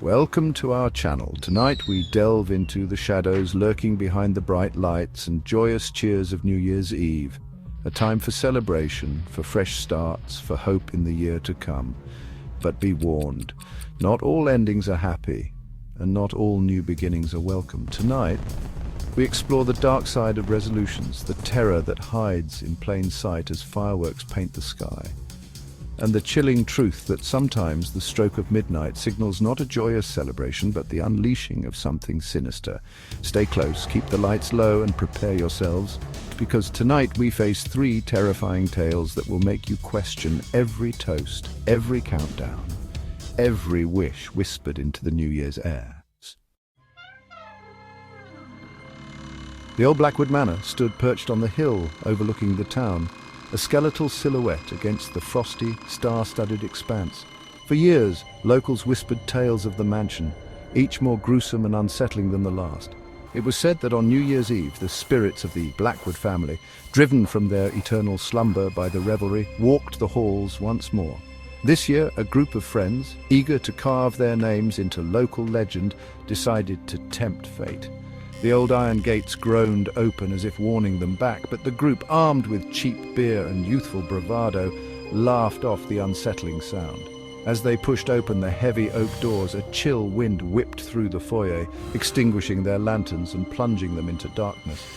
Welcome to our channel. Tonight we delve into the shadows lurking behind the bright lights and joyous cheers of New Year's Eve. A time for celebration, for fresh starts, for hope in the year to come. But be warned, not all endings are happy, and not all new beginnings are welcome. Tonight, we explore the dark side of resolutions, the terror that hides in plain sight as fireworks paint the sky, and the chilling truth that sometimes the stroke of midnight signals not a joyous celebration but the unleashing of something sinister. Stay close, keep the lights low, and prepare yourselves, because tonight we face three terrifying tales that will make you question every toast, every countdown, every wish whispered into the New Year's air. The old Blackwood Manor stood perched on the hill overlooking the town, a skeletal silhouette against the frosty, star-studded expanse. For years, locals whispered tales of the mansion, each more gruesome and unsettling than the last. It was said that on New Year's Eve, the spirits of the Blackwood family, driven from their eternal slumber by the revelry, walked the halls once more. This year, a group of friends, eager to carve their names into local legend, decided to tempt fate. The old iron gates groaned open as if warning them back, but the group, armed with cheap beer and youthful bravado, laughed off the unsettling sound. As they pushed open the heavy oak doors, a chill wind whipped through the foyer, extinguishing their lanterns and plunging them into darkness.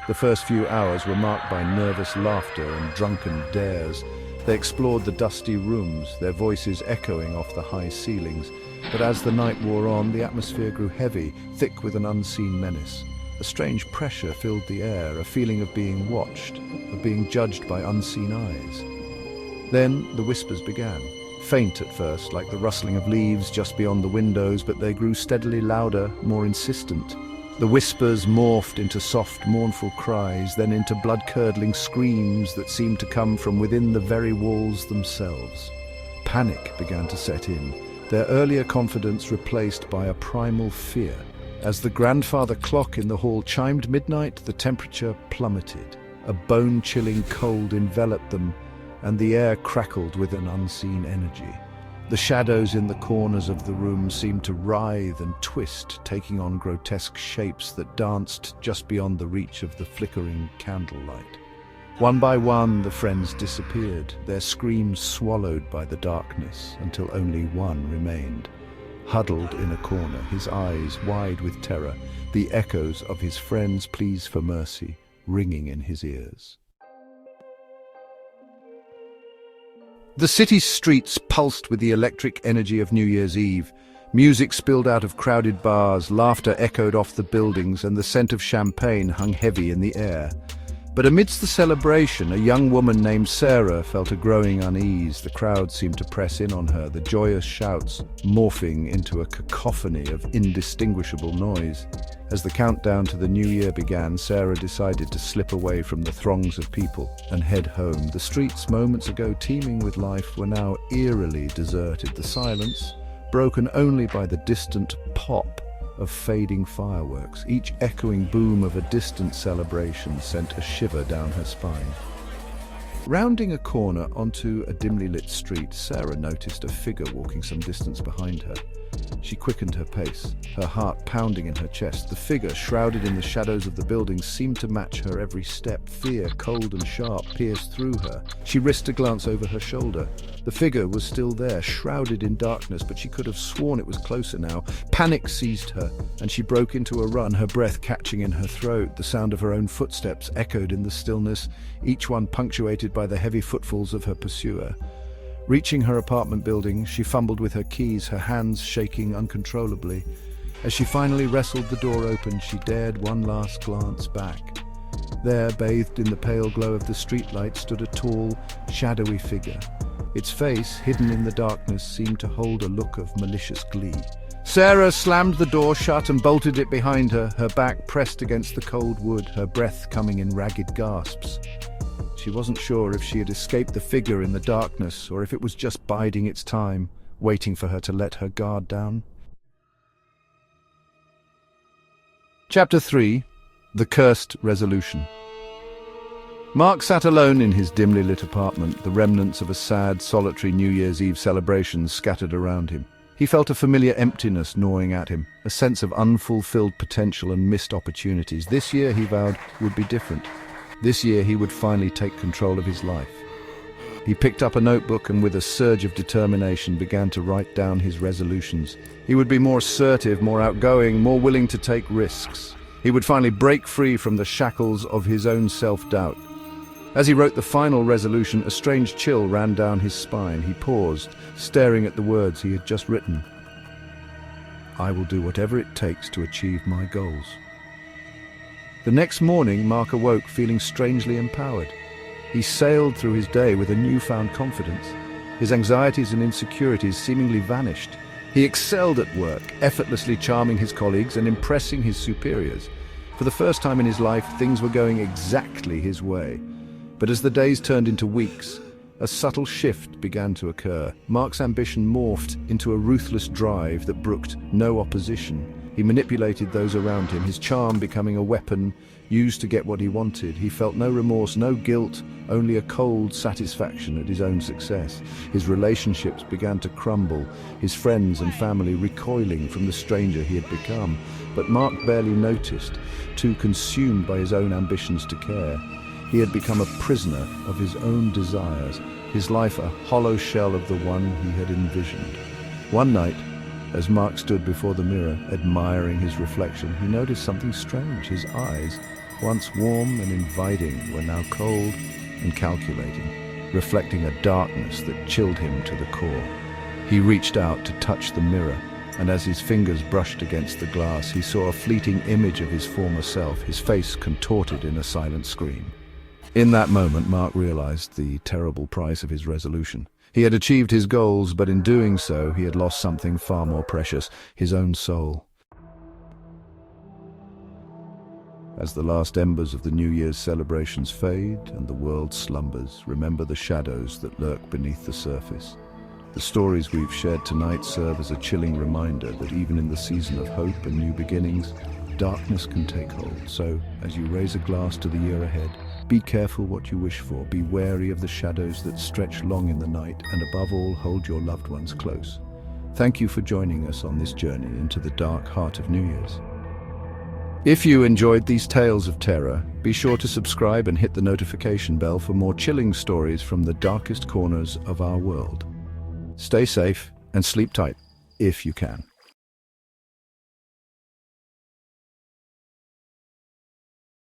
The first few hours were marked by nervous laughter and drunken dares. They explored the dusty rooms, their voices echoing off the high ceilings. But as the night wore on, the atmosphere grew heavy, thick with an unseen menace. A strange pressure filled the air, a feeling of being watched, of being judged by unseen eyes. Then the whispers began, faint at first, like the rustling of leaves just beyond the windows, but they grew steadily louder, more insistent. The whispers morphed into soft, mournful cries, then into blood-curdling screams that seemed to come from within the very walls themselves. Panic began to set in, their earlier confidence replaced by a primal fear. As the grandfather clock in the hall chimed midnight, the temperature plummeted. A bone-chilling cold enveloped them, and the air crackled with an unseen energy. The shadows in the corners of the room seemed to writhe and twist, taking on grotesque shapes that danced just beyond the reach of the flickering candlelight. One by one, the friends disappeared, their screams swallowed by the darkness, until only one remained. Huddled in a corner, his eyes wide with terror, the echoes of his friends' pleas for mercy ringing in his ears. The city's streets pulsed with the electric energy of New Year's Eve. Music spilled out of crowded bars, laughter echoed off the buildings, and the scent of champagne hung heavy in the air. But amidst the celebration, a young woman named Sarah felt a growing unease. The crowd seemed to press in on her, the joyous shouts morphing into a cacophony of indistinguishable noise. As the countdown to the new year began, Sarah decided to slip away from the throngs of people and head home. The streets, moments ago teeming with life, were now eerily deserted, the silence broken only by the distant pop of fading fireworks. Each echoing boom of a distant celebration sent a shiver down her spine. Rounding a corner onto a dimly lit street, Sarah noticed a figure walking some distance behind her. She quickened her pace, her heart pounding in her chest. The figure, shrouded in the shadows of the buildings, seemed to match her every step. Fear, cold and sharp, pierced through her. She risked a glance over her shoulder. The figure was still there, shrouded in darkness, but she could have sworn it was closer now. Panic seized her, and she broke into a run, her breath catching in her throat. The sound of her own footsteps echoed in the stillness, each one punctuated by the heavy footfalls of her pursuer. Reaching her apartment building, she fumbled with her keys, her hands shaking uncontrollably. As she finally wrestled the door open, she dared one last glance back. There, bathed in the pale glow of the streetlight, stood a tall, shadowy figure. Its face, hidden in the darkness, seemed to hold a look of malicious glee. Sarah slammed the door shut and bolted it behind her, her back pressed against the cold wood, her breath coming in ragged gasps. She wasn't sure if she had escaped the figure in the darkness or if it was just biding its time, waiting for her to let her guard down. Chapter 3. The Cursed Resolution. Mark sat alone in his dimly lit apartment, the remnants of a sad, solitary New Year's Eve celebration scattered around him. He felt a familiar emptiness gnawing at him, a sense of unfulfilled potential and missed opportunities. This year, he vowed, would be different. This year, he would finally take control of his life. He picked up a notebook and with a surge of determination began to write down his resolutions. He would be more assertive, more outgoing, more willing to take risks. He would finally break free from the shackles of his own self-doubt. As he wrote the final resolution, a strange chill ran down his spine. He paused, staring at the words he had just written. I will do whatever it takes to achieve my goals. The next morning, Mark awoke feeling strangely empowered. He sailed through his day with a newfound confidence. His anxieties and insecurities seemingly vanished. He excelled at work, effortlessly charming his colleagues and impressing his superiors. For the first time in his life, things were going exactly his way. But as the days turned into weeks, a subtle shift began to occur. Mark's ambition morphed into a ruthless drive that brooked no opposition. He manipulated those around him, his charm becoming a weapon used to get what he wanted. He felt no remorse, no guilt, only a cold satisfaction at his own success. His relationships began to crumble, his friends and family recoiling from the stranger he had become. But Mark barely noticed, too consumed by his own ambitions to care. He had become a prisoner of his own desires, his life a hollow shell of the one he had envisioned. One night, as Mark stood before the mirror, admiring his reflection, he noticed something strange. His eyes, once warm and inviting, were now cold and calculating, reflecting a darkness that chilled him to the core. He reached out to touch the mirror, and as his fingers brushed against the glass, he saw a fleeting image of his former self, his face contorted in a silent scream. In that moment, Mark realized the terrible price of his resolution. He had achieved his goals, but in doing so, he had lost something far more precious, his own soul. As the last embers of the New Year's celebrations fade and the world slumbers, remember the shadows that lurk beneath the surface. The stories we've shared tonight serve as a chilling reminder that even in the season of hope and new beginnings, darkness can take hold. So, as you raise a glass to the year ahead, be careful what you wish for, be wary of the shadows that stretch long in the night, and above all, hold your loved ones close. Thank you for joining us on this journey into the dark heart of New Year's. If you enjoyed these tales of terror, be sure to subscribe and hit the notification bell for more chilling stories from the darkest corners of our world. Stay safe and sleep tight, if you can.